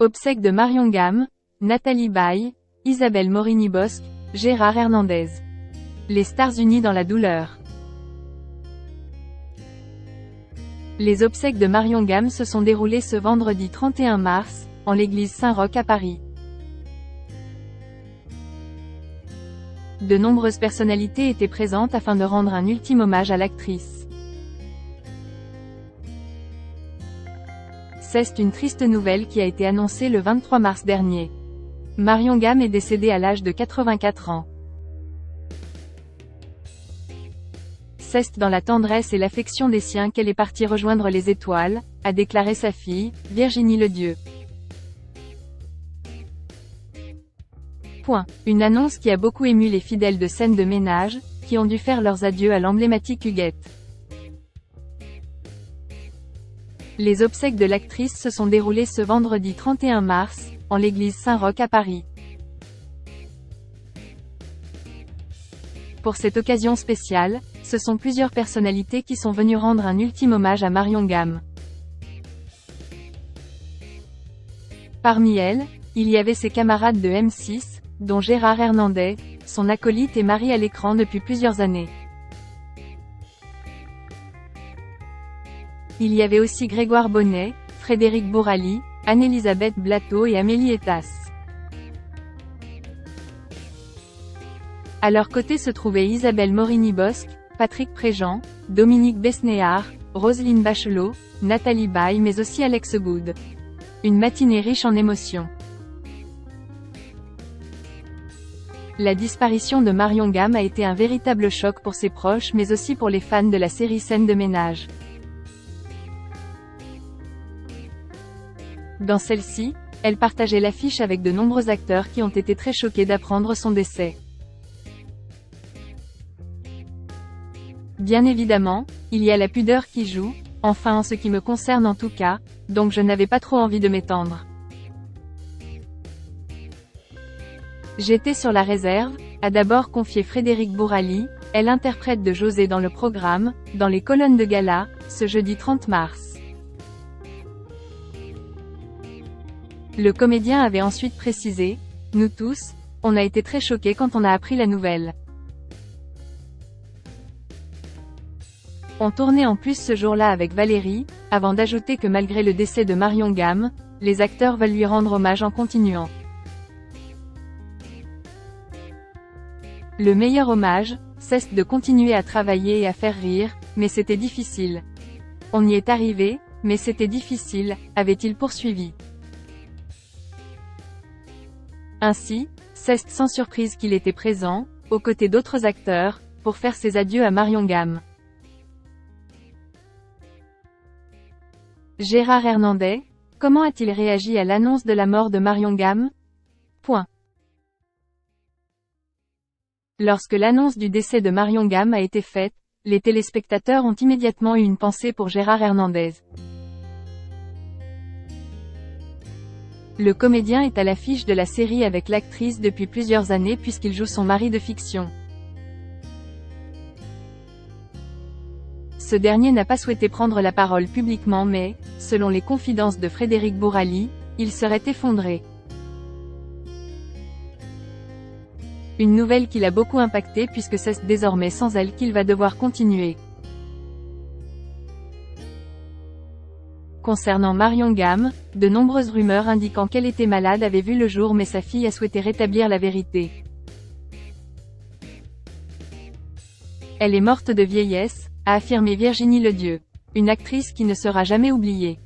Obsèques de Marion Gamme, Nathalie Baye, Isabelle Morini-Bosc, Gérard Hernandez. Les stars unies dans la douleur. Les obsèques de Marion Gamme se sont déroulées ce vendredi 31 mars, en l'église Saint-Roch à Paris. De nombreuses personnalités étaient présentes afin de rendre un ultime hommage à l'actrice. C'est une triste nouvelle qui a été annoncée le 23 mars dernier. Marion Gamme est décédée à l'âge de 84 ans. C'est dans la tendresse et l'affection des siens qu'elle est partie rejoindre les étoiles, a déclaré sa fille, Virginie Ledieu. Une annonce qui a beaucoup ému les fidèles de scènes de ménage, qui ont dû faire leurs adieux à l'emblématique Huguette. Les obsèques de l'actrice se sont déroulées ce vendredi 31 mars, en l'église Saint-Roch à Paris. Pour cette occasion spéciale, ce sont plusieurs personnalités qui sont venues rendre un ultime hommage à Marion Gamme. Parmi elles, il y avait ses camarades de M6, dont Gérard Hernandez, son acolyte et mari à l'écran depuis plusieurs années. Il y avait aussi Grégoire Bonnet, Frédéric Bourali, Anne-Elisabeth Blateau et Amélie Etas. À leur côté se trouvaient Isabelle Morini-Bosc, Patrick Préjean, Dominique Besnéard, Roselyne Bachelot, Nathalie Baye mais aussi Alex Good. Une matinée riche en émotions. La disparition de Marion Gamme a été un véritable choc pour ses proches mais aussi pour les fans de la série Scènes de ménage. Dans celle-ci, elle partageait l'affiche avec de nombreux acteurs qui ont été très choqués d'apprendre son décès. Bien évidemment, il y a la pudeur qui joue, enfin en ce qui me concerne en tout cas, donc je n'avais pas trop envie de m'étendre. J'étais sur la réserve, a d'abord confié Frédéric Bourali, elle interprète de José dans le programme, dans les colonnes de gala, ce jeudi 30 mars. Le comédien avait ensuite précisé, « Nous tous, on a été très choqués quand on a appris la nouvelle. On tournait en plus ce jour-là avec Valérie, avant d'ajouter que malgré le décès de Marion Gamme, les acteurs veulent lui rendre hommage en continuant. Le meilleur hommage, c'est de continuer à travailler et à faire rire, mais c'était difficile. On y est arrivé, mais c'était difficile, avait-il poursuivi. Ainsi, c'est sans surprise qu'il était présent, aux côtés d'autres acteurs, pour faire ses adieux à Marion Gamme. Gérard Hernandez, comment a-t-il réagi à l'annonce de la mort de Marion Gamme? Lorsque l'annonce du décès de Marion Gamme a été faite, les téléspectateurs ont immédiatement eu une pensée pour Gérard Hernandez. Le comédien est à l'affiche de la série avec l'actrice depuis plusieurs années puisqu'il joue son mari de fiction. Ce dernier n'a pas souhaité prendre la parole publiquement mais, selon les confidences de Frédéric Bourali, il serait effondré. Une nouvelle qui l'a beaucoup impacté puisque c'est désormais sans elle qu'il va devoir continuer. Concernant Marion Gamme, de nombreuses rumeurs indiquant qu'elle était malade avaient vu le jour mais sa fille a souhaité rétablir la vérité. Elle est morte de vieillesse, a affirmé Virginie Ledieu. Une actrice qui ne sera jamais oubliée.